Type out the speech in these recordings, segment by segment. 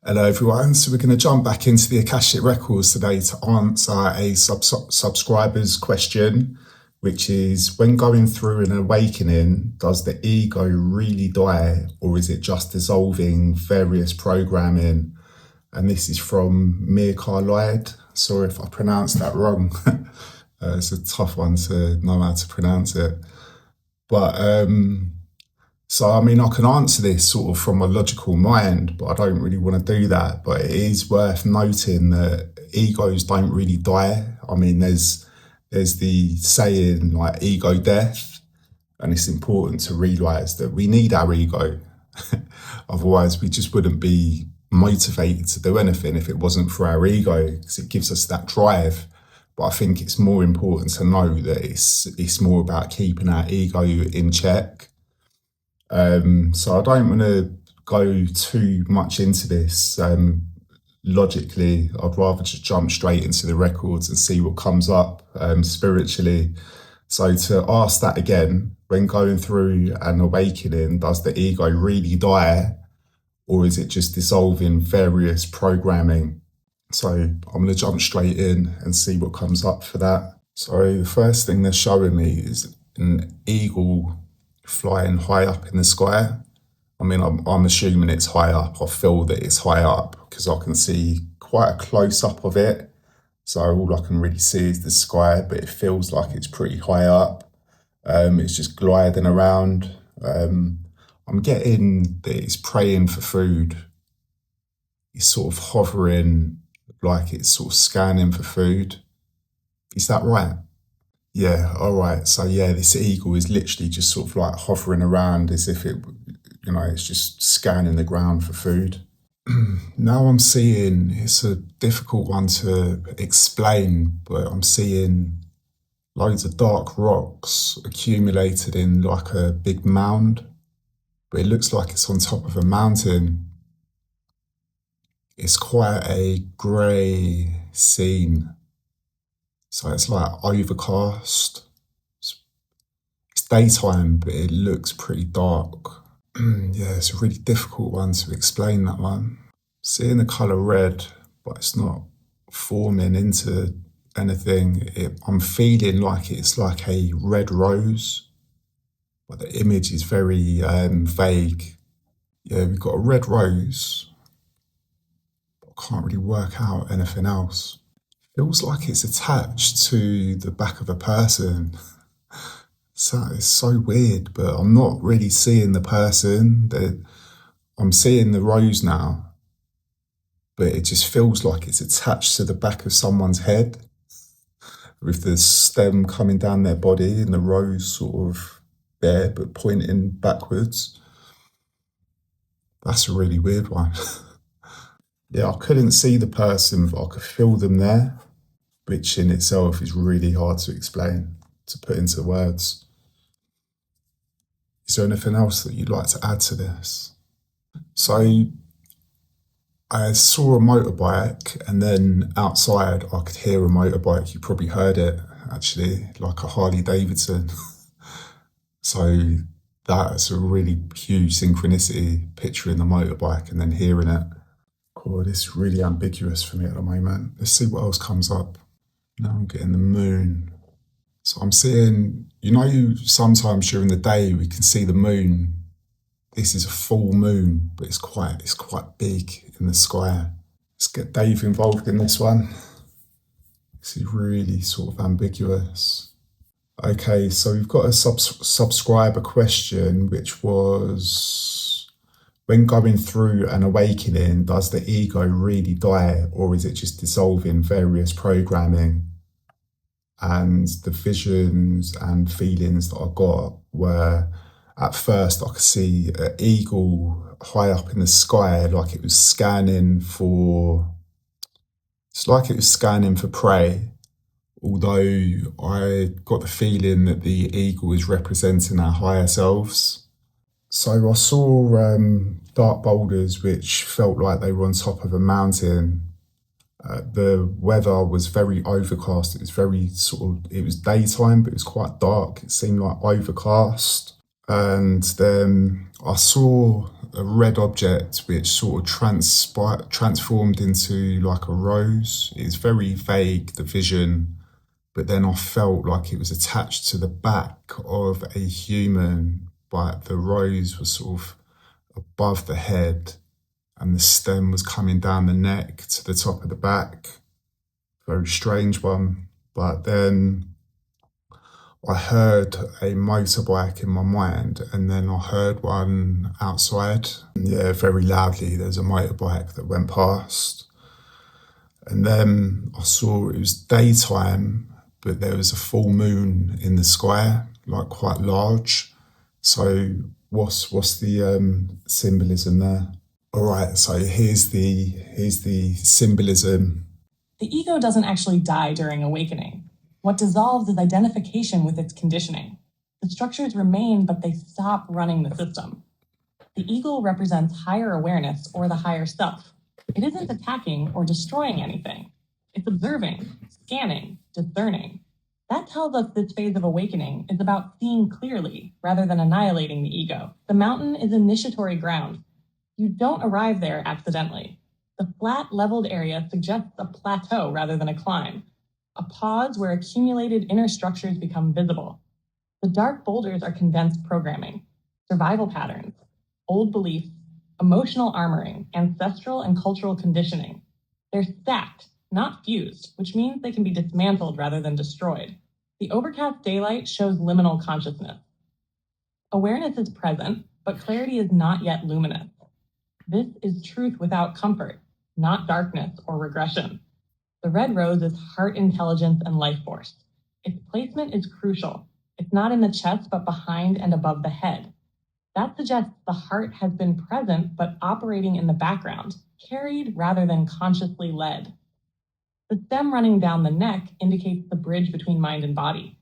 Hello everyone, so we're going to jump back into the Akashic Records today to answer a subscriber's question, which is, when going through an awakening, does the ego really die, or is it just dissolving various programming? And this is from Mir Carlide. Sorry if I pronounced that wrong. It's a tough one to know how to pronounce it. But so, I mean, I can answer this sort of from a logical mind, but I don't really want to do that. But it is worth noting that egos don't really die. I mean, there's the saying like ego death, and it's important to realise that we need our ego. Otherwise, we just wouldn't be motivated to do anything if it wasn't for our ego, because it gives us that drive. But I think it's more important to know that it's more about keeping our ego in check. So I don't want to go too much into this logically. I'd rather just jump straight into the records and see what comes up spiritually. So to ask that again, when going through an awakening, does the ego really die, or is it just dissolving various programming? So I'm going to jump straight in and see what comes up for that. So the first thing they're showing me is an eagle flying high up in the sky. I mean, I'm assuming it's high up. I feel that it's high up because I can see quite a close up of it. So all I can really see is the sky, but it feels like it's pretty high up. It's just gliding around. I'm getting that it's praying for food. It's sort of hovering like it's sort of scanning for food. Is that right? Yeah, all right. So yeah, this eagle is literally just sort of like hovering around as if it, it's just scanning the ground for food. Now I'm seeing, it's a difficult one to explain, but I'm seeing loads of dark rocks accumulated in like a big mound, but it looks like it's on top of a mountain. It's quite a grey scene. So it's like overcast. It's daytime, but it looks pretty dark. Yeah, it's a really difficult one to explain, that one. Seeing the colour red, but it's not forming into anything. I'm feeling like it's like a red rose, but the image is very vague. Yeah, we've got a red rose, but I can't really work out anything else. Feels like it's attached to the back of a person. So it's so weird, but I'm not really seeing the person. I'm seeing the rose now, but it just feels like it's attached to the back of someone's head, with the stem coming down their body and the rose sort of there, but pointing backwards. That's a really weird one. Yeah, I couldn't see the person, but I could feel them there, which in itself is really hard to explain, to put into words. Is there anything else that you'd like to add to this? So I saw a motorbike, and then outside I could hear a motorbike. You probably heard it, actually, like a Harley Davidson. So that's a really huge synchronicity, picturing the motorbike and then hearing it. God, it's really ambiguous for me at the moment. Let's see what else comes up. Now I'm getting the moon. So I'm seeing, sometimes during the day we can see the moon. This is a full moon, but it's quite big in the sky. Let's get Dave involved in this one. This is really sort of ambiguous. Okay, so we've got a subscriber question, which was, when going through an awakening, does the ego really die, or is it just dissolving various programming? And the visions and feelings that I got were, at first I could see an eagle high up in the sky, like it was scanning for prey. Although I got the feeling that the eagle is representing our higher selves. So I saw dark boulders which felt like they were on top of a mountain. The weather was very overcast. It was daytime, but it was quite dark. It seemed like overcast. And then I saw a red object which sort of transformed into like a rose. It's very vague, the vision, but then I felt like it was attached to the back of a human, but the rose was sort of above the head and the stem was coming down the neck to the top of the back. Very strange one. But then I heard a motorbike in my mind, and then I heard one outside. Yeah, very loudly. There's a motorbike that went past. And then I saw it was daytime, but there was a full moon in the sky, like quite large. So what's the symbolism there? All right, so here's the symbolism. The ego doesn't actually die during awakening. What dissolves is identification with its conditioning. The structures remain, but they stop running the system. The ego represents higher awareness or the higher self. It isn't attacking or destroying anything. It's observing, scanning, discerning. That tells us this phase of awakening is about seeing clearly rather than annihilating the ego. The mountain is initiatory ground. You don't arrive there accidentally. The flat, leveled area suggests a plateau rather than a climb, a pause where accumulated inner structures become visible. The dark boulders are condensed programming, survival patterns, old beliefs, emotional armoring, ancestral and cultural conditioning. They're stacked, not fused, which means they can be dismantled rather than destroyed. The overcast daylight shows liminal consciousness. Awareness is present, but clarity is not yet luminous. This is truth without comfort, not darkness or regression. The red rose is heart intelligence and life force. Its placement is crucial. It's not in the chest, but behind and above the head. That suggests the heart has been present, but operating in the background, carried rather than consciously led. The stem running down the neck indicates the bridge between mind and body.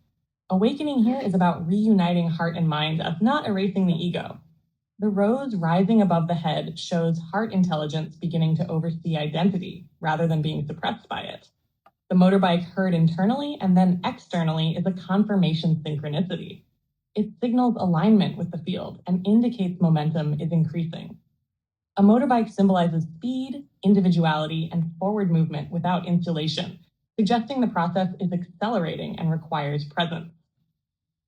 Awakening here is about reuniting heart and mind as not erasing the ego. The rose rising above the head shows heart intelligence beginning to oversee identity rather than being suppressed by it. The motorbike heard internally and then externally is a confirmation synchronicity. It signals alignment with the field and indicates momentum is increasing. A motorbike symbolizes speed, individuality, and forward movement without insulation, suggesting the process is accelerating and requires presence.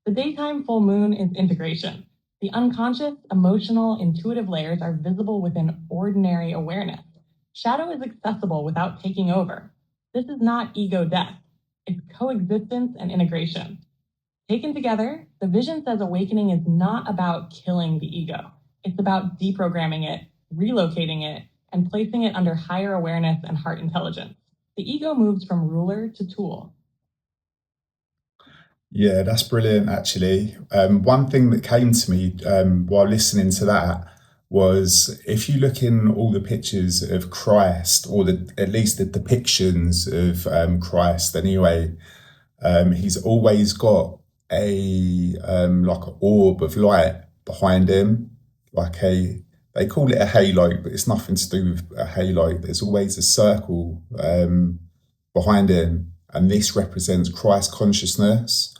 The daytime full moon is integration. The unconscious, emotional, intuitive layers are visible within ordinary awareness. Shadow is accessible without taking over. This is not ego death. It's coexistence and integration. Taken together, the vision says awakening is not about killing the ego. It's about deprogramming it, relocating it, and placing it under higher awareness and heart intelligence. The ego moves from ruler to tool. Yeah, that's brilliant, actually. One thing that came to me while listening to that was if you look in all the pictures of Christ, or at least the depictions of Christ anyway, he's always got a like an orb of light behind him, they call it a halo, but it's nothing to do with a halo. There's always a circle behind him, and this represents Christ consciousness,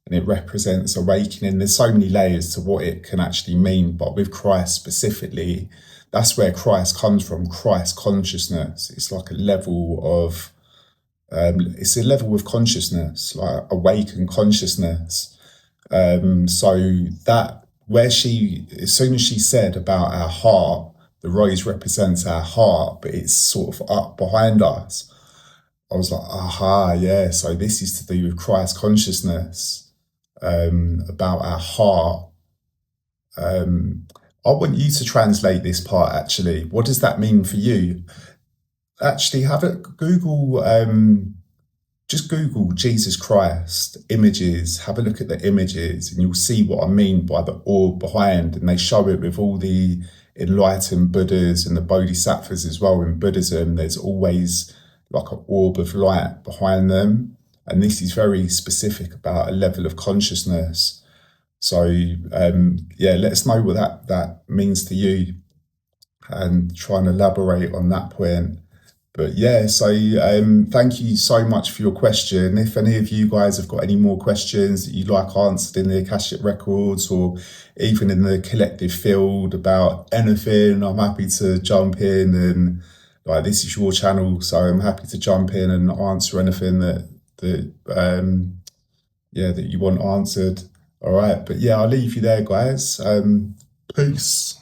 and it represents awakening. There's so many layers to what it can actually mean, but with Christ specifically, that's where Christ comes from, Christ consciousness. It's like a level of it's a level of consciousness, like awakened consciousness. So that as soon as she said about our heart, the rose represents our heart, but it's sort of up behind us. I was like, aha, yeah. So this is to do with Christ consciousness, about our heart. I want you to translate this part, actually. What does that mean for you? Actually, have a Google, just Google Jesus Christ images, have a look at the images, and you'll see what I mean by the orb behind. And they show it with all the enlightened Buddhas and the Bodhisattvas as well. In Buddhism, there's always like an orb of light behind them. And this is very specific about a level of consciousness. So, yeah, let us know what that means to you and try and elaborate on that point. But yeah, so thank you so much for your question. If any of you guys have got any more questions that you'd like answered in the Akashic Records or even in the collective field about anything, I'm happy to jump in, and like, this is your channel, so I'm happy to jump in and answer anything that you want answered. All right, but yeah, I'll leave you there, guys. Peace.